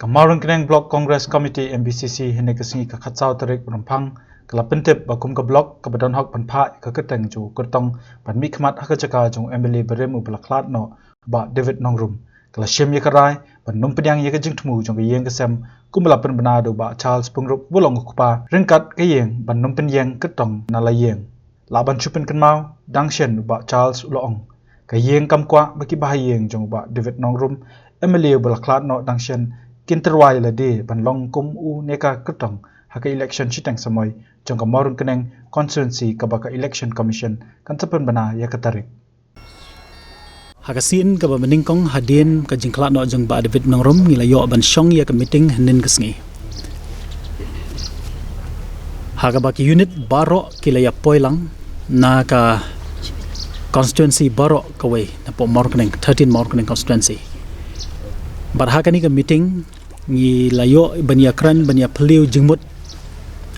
Kamarun Keneng Block Congress Committee MBCC hene kesingi ka khatsau tarik rampang kala pentep bakum ka block ka badon hok panpha ka keteng ju kurtong pan mi khmat ha ka chaka jong MLA berem ubla klat no ba David Nongrum kala shem ye karai ban num pedyang ye ka jingtmu jong ka yeng ka sem kumla pen banado ba Charles Pungrup bulong kupa ringkat ka yeng ban num penyeng ketong na la yeng laban chupen kenmau dangshen ba Charles Loong ka yeng kamkwa baki bahayeng jong ba David Nongrum MLA ubla klat no dangshen kinterwai la de ban long kum u neka ketong haka election chitang samoy jong ka Marun Keneng constituency ka baka election commission kan tapen bana ya katarik hakasin ka ba meningkong hadin ka jingklat no jong ba David Nongrum ngila yo ban syong ya ka meeting nen kesngi haga baki unit baro kila ya poilang na ka constituency baro kawai na po Marun Keneng 13 Marun Keneng constituency barhaka ni ka meeting ngi layo bania kran bania peliu jingmut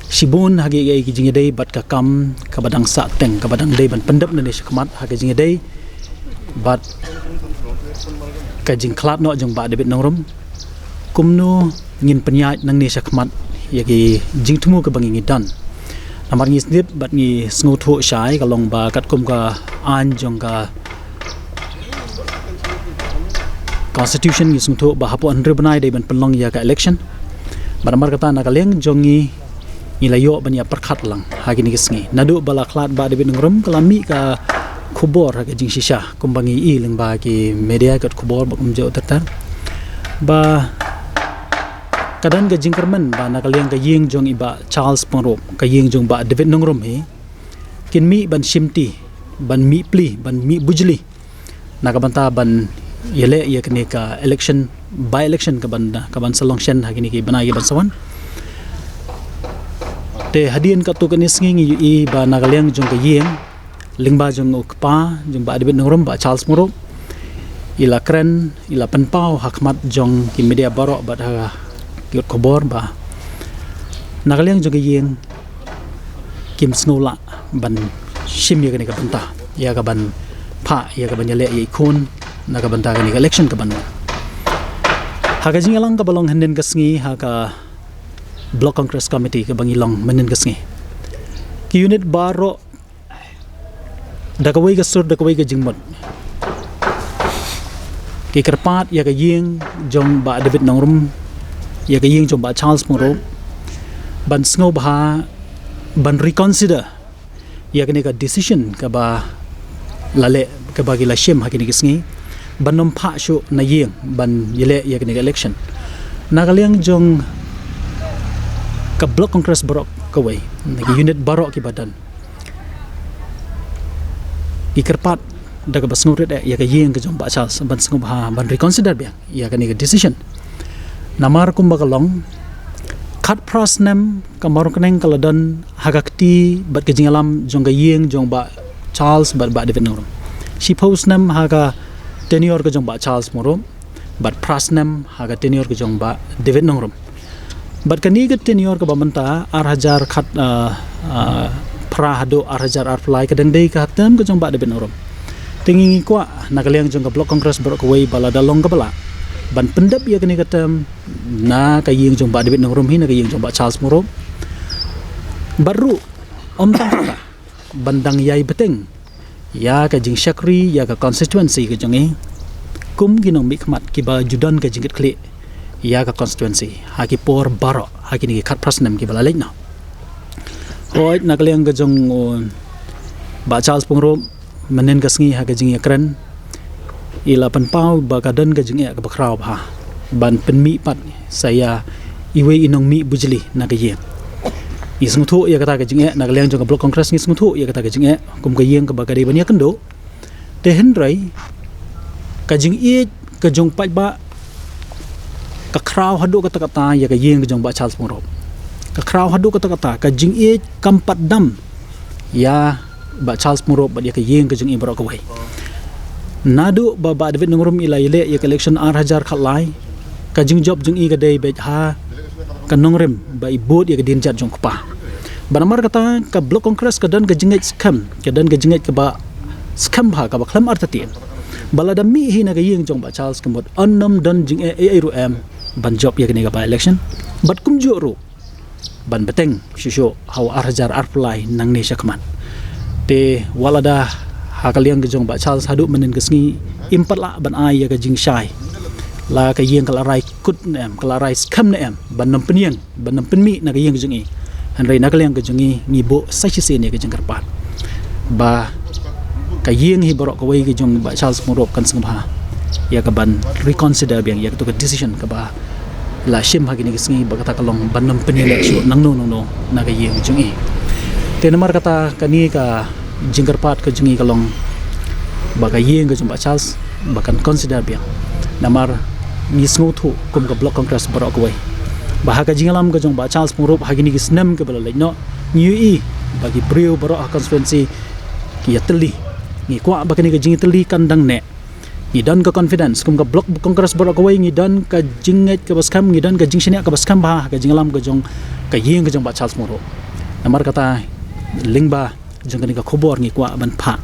sibun hagi gi jingedei bat ka kam ka badang sa teng ka badang dei ban pendap ne shikmat hagi jingedei bat ka jingklat no jong ba David Nongrum kumnu ngin penyai nang ne shikmat yagi jingtumu ka bangi dan namar ngi snip bat ngi sngutu shai ka long ba kat kum ka an jong ka constitution ni sungtu bahapo andre banai dei ban penlong ya ka election baramar kata nakaleng jongi ilayo banya perkhat lang hagi ni kisngi nadu bala klat ba David Nongrum kalami ka khubor hagi jing shisha kumbangi i leng ba ki media kat khubor ba kumjo tatar ba kadan ga jingkerman ba nakaleng ka yeng jong iba Charles Pungrup ka yeng jong ba David Nongrum he kin mi ban shimti ban mi pli ban mi bujli nakabanta ban yele ya kene ka election by election ka ban salong shen hagini ki banai ban sawan te hadien ka tu kanis ngi i ba nagaleng jong ka yeng lingba jong ukpa jong ba David Nongrum ba Charles Pungrup ila kren ila penpau hakmat jong ki media barok ba ha ki khobor ba nagaleng jong ka yeng kim snula ban shim ya kene ka banta ya ka ban pha ya ka ban yele i khun naga banta ka ni election ka ban haga jingalang ka balong henden kasngi haga block congress committee ka bangilong menen kasngi ki unit baro dakawai ka sur dakawai ka jingmot ki kerpat ya ka yeng jong ba David Nongrum ya ka yeng jong ba Charles Pungrup ban sngo ba ban reconsider ya ka ni ka decision ka ba lale ka bagi la shem hakini kisngi ban nompa shu na yeng ban yele ya kene election nagaleng jong ka block congress barok kawai nagi unit barok ki badan ikerpat daga basngurit ya ka yeng ka jong ba Charles ban sngu ba ban reconsider biang ya kene decision namar kum bakalong khat prasnem ka Marun Keneng kaladan hagakti bat ke jingalam jong ka yeng jong ba Charles ba David Nongrum si postnam haga tenure ka jong ba Charles Pungrup bat prasnam haga tenure ka jong ba David Nongrum bat kani ka tenure ka bamanta arhajar khat prahado arhajar arfly ka dengdei ka hatam ka jong ba David Nongrum tingi kwa nakaleng jong ka block congress barok wei bala dalong ka bala ban pendap ya kani ka tam na ka yeng jong ba David Nongrum hi na ka yeng jong ba Charles Pungrup baru omtang kata bandang yai beteng ya ka jing syakri ya ka constituency ka jongi kum ginong mikmat ki ba judan ka jingit kli ya ka constituency haki por baro haki ni khat prasnam ki bala leina hoy nakaleng ka jong ba Charles Pungrup menen ka sngi ha ka jing yakran ila panpau ba ka dan ka jing ya ka bakraw ba ban penmi pat saya iwe inong mi bujli na ka yeng isnguthu ya kata ka jinge nagaleng jong block congress ni isnguthu ya kata ka jinge kum ka yeng ka bagade bania kendo te hendrai ka jing e ka jong pat ba ka kraw hadu kata kata ya ka yeng ka jong ba Charles Pungrup ka kraw hadu kata kata ka jing e kampat dam ya ba Charles Pungrup ba ya ka yeng ka jong e barok kawai nadu ba David Nongrum ila ile ya election arhajar khalai ka jing job jong e ka dei be ha ka Nongrum ba ibot ya ka dinjat jong kupa banamar kata ka block congress ka dan ka jinget scam ka dan ka jinget ka ba scam ha ka ba klam artatin balada mi hi na ka yeng jong ba Charles kemot annam dan jing e ru em ban job ya kini ka by election bat kumjo ru ban beteng shisho haw arjar arplai nang ne syakman te walada hakaliang gejong ba Charles hadu menen gesngi impat la ban ai ya ka jing shai la ka yeng kala rai kut nem kala rai skam nem ban nam peniang ban nam penmi na ka yeng gejong i han rai na kaliang gejong i ngibo sa chise ne ka jeng karpat ba ka yeng hi borok ka wei gejong ba Charles morop kan sengba ya ka ban reconsider biang ya ka to ka decision ka ba la shim hagini gesngi ba kata kalong ban nam penile shu nang no na ka yeng gejong i te namar kata kani ka jingkarpat ke jengi kalong baka yeng ke jumpa Charles bahkan consider biang namar ni sngutu kum ke blok kongres borok kuai bahaka jingalam ke jumpa Charles murup hagini ki senam ke balai no nyui bagi brio borok konstituensi ki teli ni kwa bakani ke jingi teli kandang ne ni dan ke confidence kum ke blok kongres borok kuai ni dan ke jinget ke baskam ni dan ke jingsenia ke baskam bah ke jingalam ke jong ke yeng ke jumpa Charles murup namar kata lingba jangka ni ka khobor ngi kwa ban pha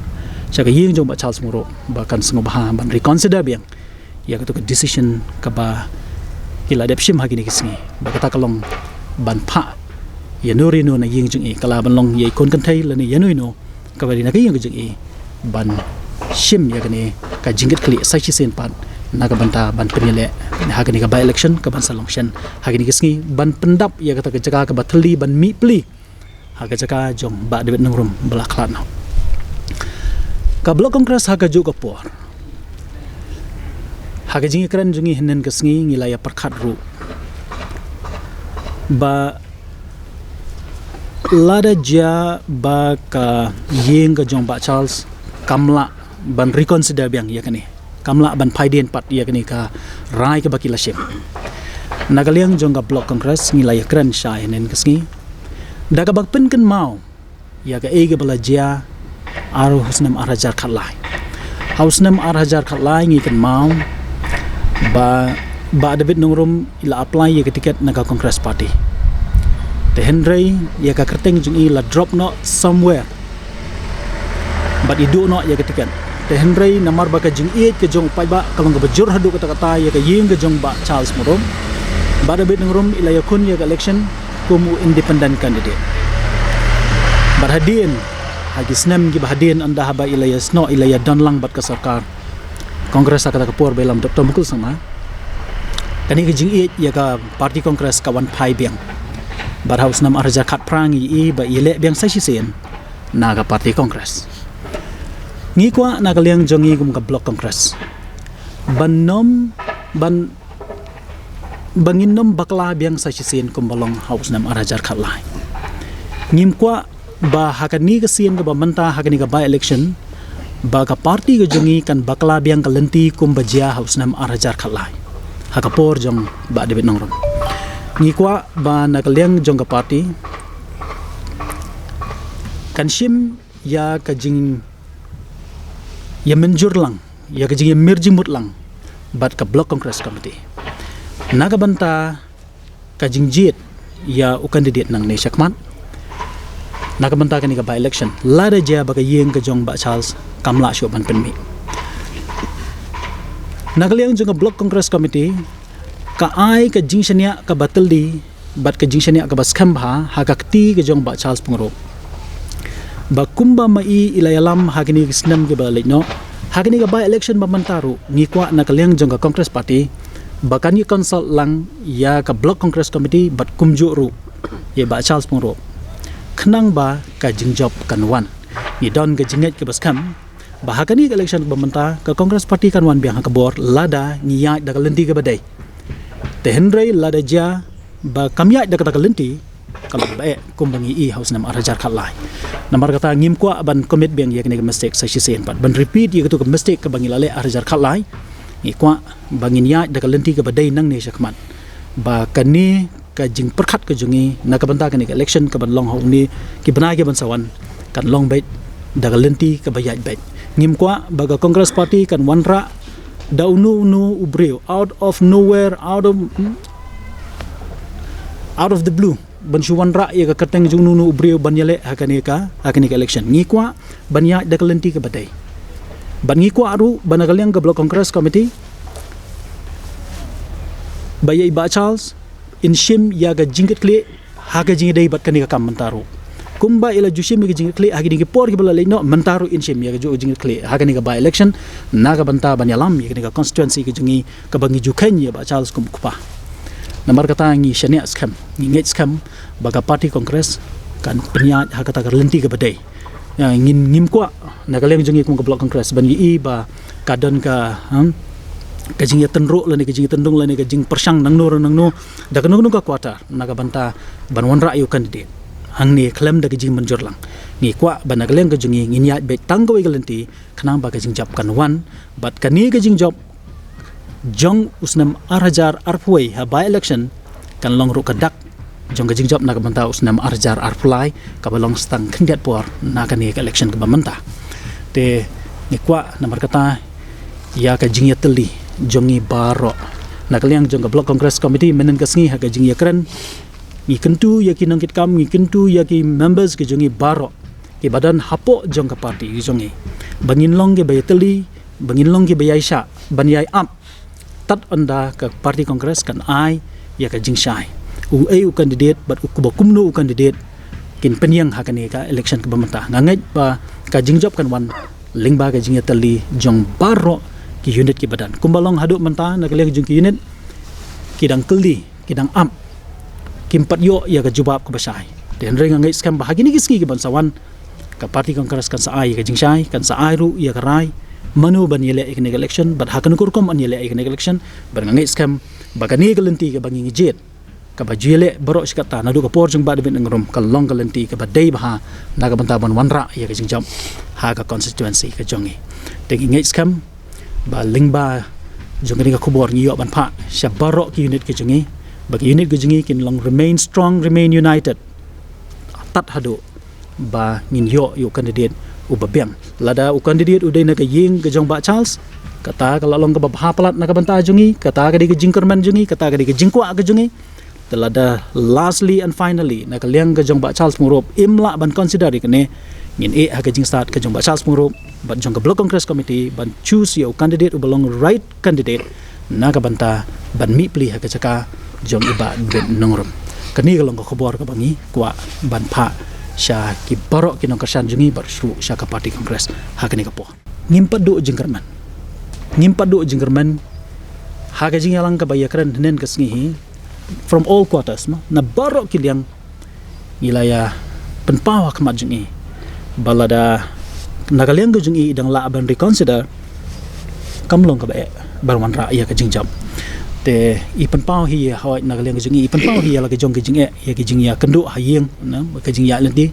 cha ka yeng jong ba Charles muro bahkan sengo bah ban reconsider biang ya ka to ka decision ka ba kila dep shim hagini kisngi ba kata kalong ban pha ya nuri no na yeng jong e kala ban long ye kon kan thai la ni yanui no ka ba na ka yeng jong e ban shim ya kani ka jingit kli sai chi sen pan na ka banta ban penile hagini ka by election ka ban salong shen hagini kisngi ban pendap ya kata ka jaga ka ba thli ban mi pli haga jaka jong ba debet nangrum belaklat no ka blok kongres haga juk kapor haga jingi kran jungi henen kesngi ngilaya perkhat ru ba lada ja ba ka yeng ka jong ba Charles kamla ban reconsider biang ya kani kamla ban phaiden pat ya kani ka rai ka bakila shem nagaliang jong ka blok kongres ngilaya kran sha henen kesngi daga bakpen kan mau ya ga ege balaja aru husnam arajar khalai hausnam arajar khalai ngi kan mau ba debit nongrum ila apply ya tiket naga kongres party te henry ya ka kerteng jung i la drop no somewhere but idu no ya tiket te henry namar ba ka jung i ke jong pai ba kalong ga bajur hadu kata ya ka yeng ga jong ba Charles murum ba debit nongrum ila yakun ya election kumu independent candidate berhadian hagi senam gi berhadian anda haba ilaya sno ilaya donlang bat ke sarkar kongres akata kapur belam Dr. Mukul sama kani gi jing ya ka parti kongres kawan pai biang barhaus nam arja khat prang i ba ile biang sai sen naga parti kongres ngi kwa naga liang jongi gum ka blok kongres banom ban banginom bakla biang sa chisen kumbalong haus nam arajar khatlai ngim kwa ba hakani ka sien ka bamanta hakani ka by election ba ka party ka jongi kan bakla biang ka lenti kum bajia haus nam arajar khatlai hakapor jong ba debit nongrom ngi kwa ba nakaliang jong ka party kan shim ya ka jing ya menjur lang ya ka jing mirji mut lang bat ka block congress committee naga banta kajing jit ya u candidate nang ne syakmat naga banta kan ka by election lada ja ba ka yeng ka jong ba Charles kamla shu ban penmi nagaliang jong block congress committee ka ai ka jing shania ka batal di bat ka jing shania ka baskam ha hakakti ka jong ba Charles pungro ba kumba mai ilayalam hagini kisnam ke balai no hagini ka by election ba mantaru ngikwa nagaliang jong ka congress party bahkan ni konsult lang ya ka block congress committee bat kumju ru ye ba Charles pungro khnang ba ka jingjob kan wan ni don ka jinget ke baskam bahkan ni election bamenta ka congress party kan wan biang ka bor lada ni ya da lenti ka badai te henry lada ja ba kamya da ka lenti kalau bae kumbangi i house nam arajar khatlai namar kata ngim kwa ban commit biang ye ka mistake sa shisen pat ban repeat ye ka mistake ka bangilale arajar khatlai ikwa bangin ya da kalenti ka badai nang ne syakman ba kani ka jing perkhat ka jungi na ka banta kani election ka ban long ho ni ki bana ke ban sawan kan long bait da kalenti ka bayat bait ngim kwa ba ka congress party kan wanra daunu nu ubreu out of nowhere out of the blue ban shu wanra ya ka kateng jung nu ubreu ban yale hakani ka election ngikwa ban ya da kalenti ka badai bangi ko aru banagaliang ka block congress committee Baya iba Charles in shim ya ga jingkat kle haga jingi dai bat kanika kam mentaru kumba ila jushim ga jingkat kle hagi dingi por gi bala leino mentaru in shim ya ga jo jingkat kle haga ni ga by election naga banta banyalam ya ga constituency ga jingi ka bangi jukan ya ba Charles kum kupa namar kata ngi shania scam ngi ngej scam baga party congress kan penya hakata ga lenti ga badai ngin ngim kwa naga leng jingi kum ga block congress ban yi ba kadon ka kajing ya tenruk lani kajing tendung lani kajing persang nang nur da kanu ka kuata naga banta ban wan rayu candidate hang ni klaim da kajing menjurlang ni kwa ban naga leng kajing ngin ya be tanggo igalenti kanang ba kajing jap kan wan bat kani kajing job jong usnam arhajar arpui ha by election kan long ru kadak jong kajing job naga banta usnam arhajar arpulai ka balong stang kendiat por naga ni election ka bamanta te ni kwa namar kata ya kajing ya teli jongi baro nakaliang jong block congress committee menen kasngi ha kajing ya keren ngi kentu ya ki nangkit kam ngi kentu ya ki members ke jongi baro ki badan hapo jong ka party ki jongi bangin long ke bayateli bangin long ke bayaisha banyai up tat anda ka party congress kan ai ya kajing shai u candidate but kumno candidate kin penyang ha kani ka election ke bamanta ngangai ba kajing job kan wan lingba kajing ya teli jong baro ki unit ki badan kumbalong haduk menta nak leh jung ki unit kidang keldi kidang am kimpat yo ya ka jubab ka basai den reng ngai skam bahagi ni kiski ki bansawan ka party congress kan saai ka jingsai kan saai ru ya ka rai manu ban yele ikne election bat hakan kurkom an yele ikne election ban ngai skam bagani ka lenti ka bangi jet ka bajele borok sikata nadu ka por jung ba de ngrom ka long ka lenti ka badai bah naga bantaban wanra ya ka jingjam ha ka constituency ka jongi teng ngai skam ba lingba jongi ka kubor ngiyo ban pha sya barok ki unit ke jongi bagi unit ke jongi kin long remain strong remain united tat hado ba ngin yo candidate u babeng lada u candidate u dei na ka ying ke jong ba Charles kata kalau long ka ba palat na ka banta jongi kata ka di ke jingkerman jongi kata ka di ke jingkwa ke jongi telada lastly and finally na ka liang ke jong ba Charles murop imla ban consider ikne ngin ha ka jing start ke jong ba Charles murop ban jong ka block congress committee ban choose your candidate who belong right candidate naga banta ban mi pli ha ka chaka jong iba ben nongrom kani galong ka khobor ka bangi kwa ban pha sha ki barok ki nong kersan jungi bar shru sha ka party congress ha kani ka po ngimpat do jingkerman ha ka jing yalang ka bayakran nen ka sngi from all quarters na barok ki liang ilaya penpawa ka majungi balada nagaliang gujung i dang la ban reconsider kamlong ka ba barwan ra ya ka jingjam te i penpau hi hoi nagaliang gujung i penpau hi la ka jong ka jing ya ka jing ya kendu hayeng na ka jing ya lenti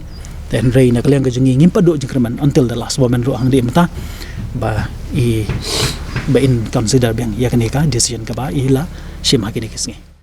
ten rei nagaliang gujung i ngimpa do jingkerman until the last moment ro hang di mata ba i ba in consider bang ya ka decision ka ba i la shima ki ni kisngi